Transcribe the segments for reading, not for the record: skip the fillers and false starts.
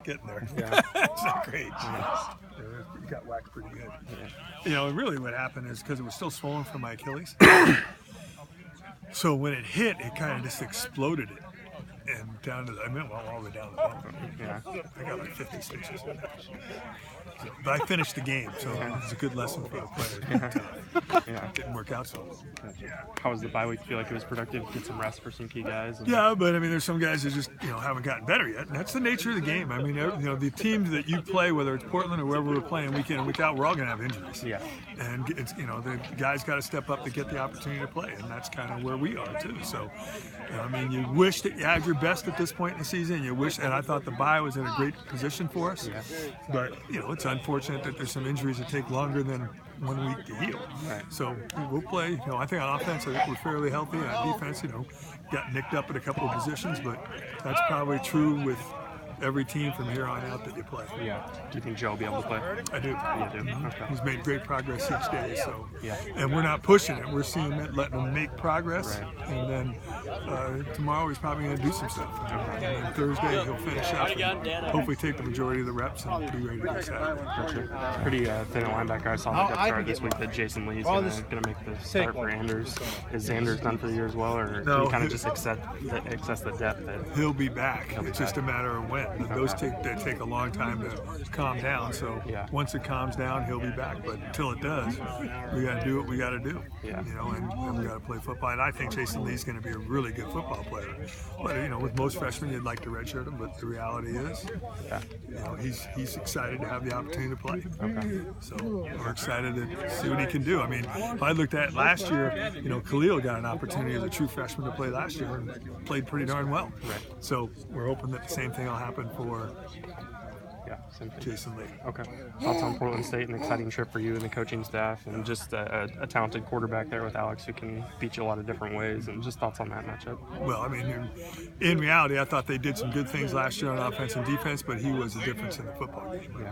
getting there. Yeah. It's not great. It got whacked pretty good. Yeah. And really what happened is because it was still swollen from my Achilles. So when it hit, it kind of just exploded it. And down to all the way down the bone. Yeah. I got like 50 stitches in there. But I finished the game, so it was a good lesson for the players. Yeah. It didn't work out so well. How was the bye week? Feel like it was productive? Get some rest for some key guys? Yeah, but I mean, there's some guys that just haven't gotten better yet, and that's the nature of the game. I mean, the teams that you play, whether it's Portland or wherever we're playing week in and week out, we're all going to have injuries. Yeah. And it's the guys got to step up to get the opportunity to play, and that's kind of where we are too. So, I mean, you wish that you had your best at this point in the season. You wish, and I thought the bye was in a great position for us. Yeah. But it's unfortunate that there's some injuries that take longer than 1 week to heal. Right. So we'll play. I think on offense, I think we're fairly healthy. On defense, got nicked up at a couple of positions, but that's probably true with every team from here on out that you play. Yeah. Do you think Joe will be able to play? I do. You do? Okay. He's made great progress each day. So, yeah. And we're not pushing it. We're seeing it, letting him make progress. Right. And then tomorrow he's probably going to do some stuff. And then Thursday he'll finish up and hopefully take the majority of the reps and be ready to go Saturday. Gotcha. Pretty thin linebacker. I saw on the depth chart this week that Jason Lee's going to make the start for Anders. Is Anders done for the year as well, or do you kind of just accept the depth? He'll be back. It's just a matter of when. Those take a long time to calm down. So once it calms down, he'll be back. But until it does, we got to do what we got to do. Yeah. And we got to play football. And I think Jason Lee's going to be a really good football player. But with most freshmen, you'd like to redshirt him. But the reality is, he's excited to have the opportunity to play. Okay. So we're excited to see what he can do. I mean, if I looked at last year, Khalil got an opportunity as a true freshman to play last year and played pretty darn well. Right. So we're hoping that the same thing will happen for Jason Lee. Okay. Thoughts on Portland State, an exciting trip for you and the coaching staff, and just a talented quarterback there with Alex who can beat you a lot of different ways, and just thoughts on that matchup? Well, I mean, in reality, I thought they did some good things last year on offense and defense, but he was the difference in the football game.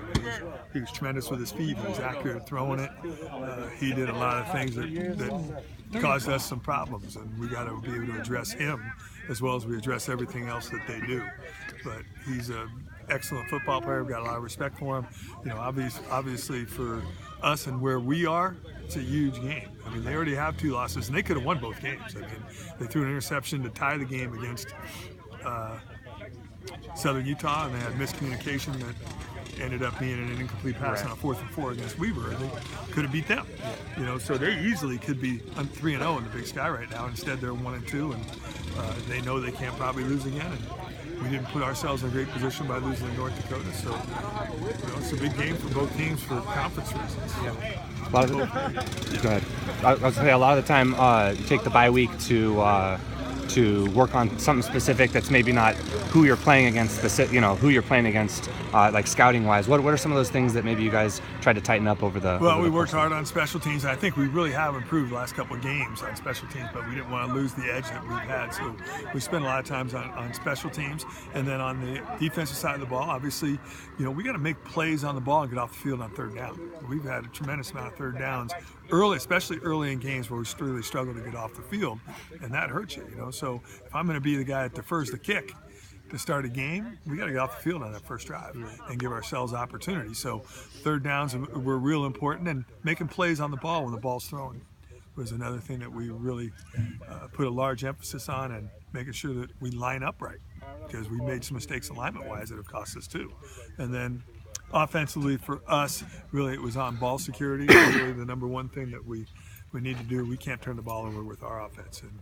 He was tremendous with his feet. He was accurate at throwing it. He did a lot of things that caused us some problems, and we got to be able to address him as well as we address everything else that they do. But he's a excellent football player. We've got a lot of respect for him. Obviously for us and where we are, it's a huge game. I mean, they already have 2 losses, and they could have won both games. I mean, they threw an interception to tie the game against Southern Utah, and they had miscommunication that ended up being an incomplete pass on a 4th and 4 against Weber. They could have beat them. So they easily could be 3-0 in the Big Sky right now. Instead, they're 1-2, and they know they can't probably lose again. And we didn't put ourselves in a great position by losing to North Dakota. So it's a big game for both teams for conference reasons. A lot of go ahead. I was going to say, a lot of the time you take the bye week to work on something specific that's maybe not who you're playing against, who you're playing against, like scouting wise. What are some of those things that maybe you guys tried to tighten up over the? Well, we worked hard on special teams. I think we really have improved the last couple of games on special teams, but we didn't want to lose the edge that we've had. So we spent a lot of times on special teams, and then on the defensive side of the ball, obviously, we got to make plays on the ball and get off the field on 3rd down. We've had a tremendous amount of 3rd downs early, especially early in games where we really struggle to get off the field, and that hurts you. So if I'm going to be the guy that defers the kick to start a game, we got to get off the field on that first drive and give ourselves opportunity. So 3rd downs were real important, and making plays on the ball when the ball's thrown was another thing that we really put a large emphasis on, and making sure that we line up right, because we made some mistakes alignment-wise that have cost us too. And then offensively for us, really it was on ball security. Really the number one thing that we need to do. We can't turn the ball over with our offense. And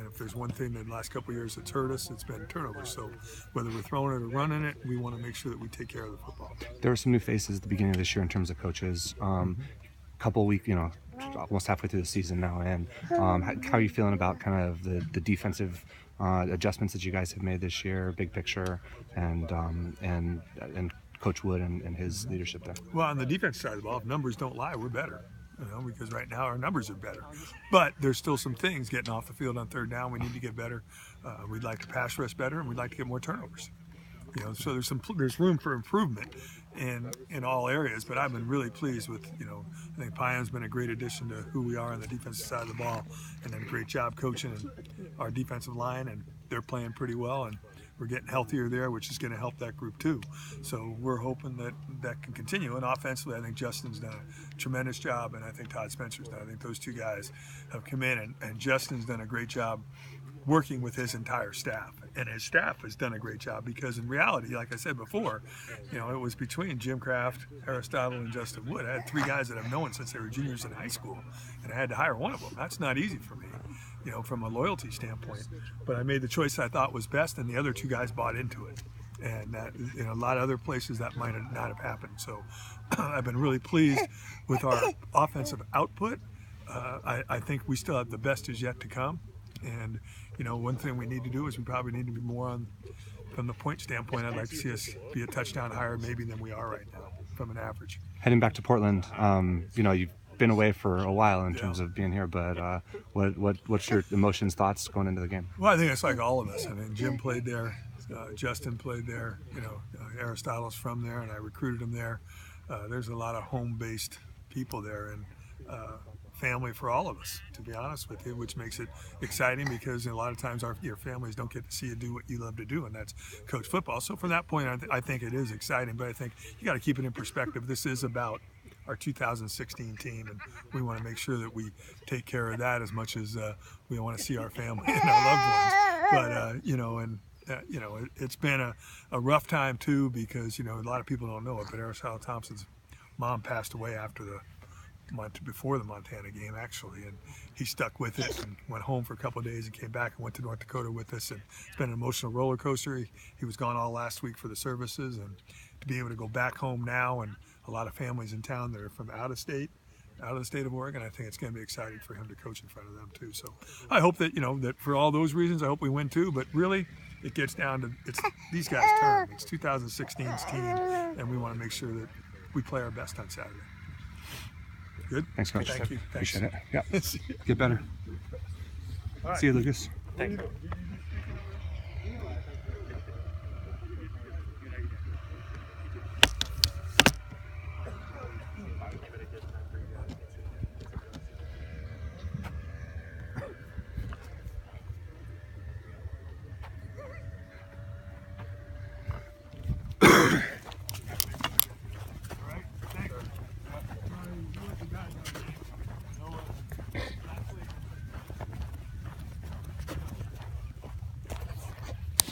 if there's one thing that the last couple of years that's hurt us, it's been turnovers. So whether we're throwing it or running it, we want to make sure that we take care of the football. There were some new faces at the beginning of this year in terms of coaches. Couple weeks, almost halfway through the season now. And how are you feeling about kind of the defensive adjustments that you guys have made this year, big picture, and Coach Wood and his leadership there? Well, on the defense side of the ball, if numbers don't lie, we're better. Because right now our numbers are better. But there's still some things getting off the field on 3rd down. We need to get better. We'd like to pass rush better, and we'd like to get more turnovers. So there's room for improvement in all areas. But I've been really pleased with, I think Pion's been a great addition to who we are on the defensive side of the ball, and done a great job coaching our defensive line, and they're playing pretty well. And we're getting healthier there, which is going to help that group too. So we're hoping that that can continue. And offensively, I think Justin's done a tremendous job, and I think Todd Spencer's done. I think those two guys have come in, and Justin's done a great job working with his entire staff, and his staff has done a great job, because in reality, like I said before, it was between Jim Kraft, Aristotle, and Justin Wood. I had 3 guys that I've known since they were juniors in high school, and I had to hire one of them. That's not easy for me, from a loyalty standpoint, but I made the choice I thought was best, and the other 2 guys bought into it. And that, a lot of other places that might not have happened. So I've been really pleased with our offensive output. I think we still have the best is yet to come. And, one thing we need to do is we probably need to be more on, from the point standpoint, I'd like to see us be a touchdown higher maybe than we are right now from an average. Heading back to Portland, you've been away for a while in terms of being here, but what's your emotions, thoughts going into the game? Well, I think it's like all of us. I mean, Jim played there, Justin played there, Aristotle's from there, and I recruited him there. There's a lot of home-based people there, and family for all of us, to be honest with you, which makes it exciting, because a lot of times your families don't get to see you do what you love to do, and that's coach football. So from that point, I think it is exciting, but I think you got to keep it in perspective. This is about our 2016 team, and we want to make sure that we take care of that as much as we want to see our family and our loved ones. But it's been a rough time too, because a lot of people don't know it, but Aristotle Thompson's mom passed away before the Montana game, actually, and he stuck with it and went home for a couple of days and came back and went to North Dakota with us, and it's been an emotional roller coaster. He was gone all last week for the services, and to be able to go back home now, and a lot of families in town that are from out of the state of Oregon, I think it's going to be exciting for him to coach in front of them too. So I hope that that for all those reasons, I hope we win too, but really it gets down to it's these guys' turn. It's 2016's team, and we want to make sure that we play our best on Saturday. Good? Thanks, Coach. Thank you. Thanks. Appreciate it. Yeah. Get better. See you, Lucas. Thank you.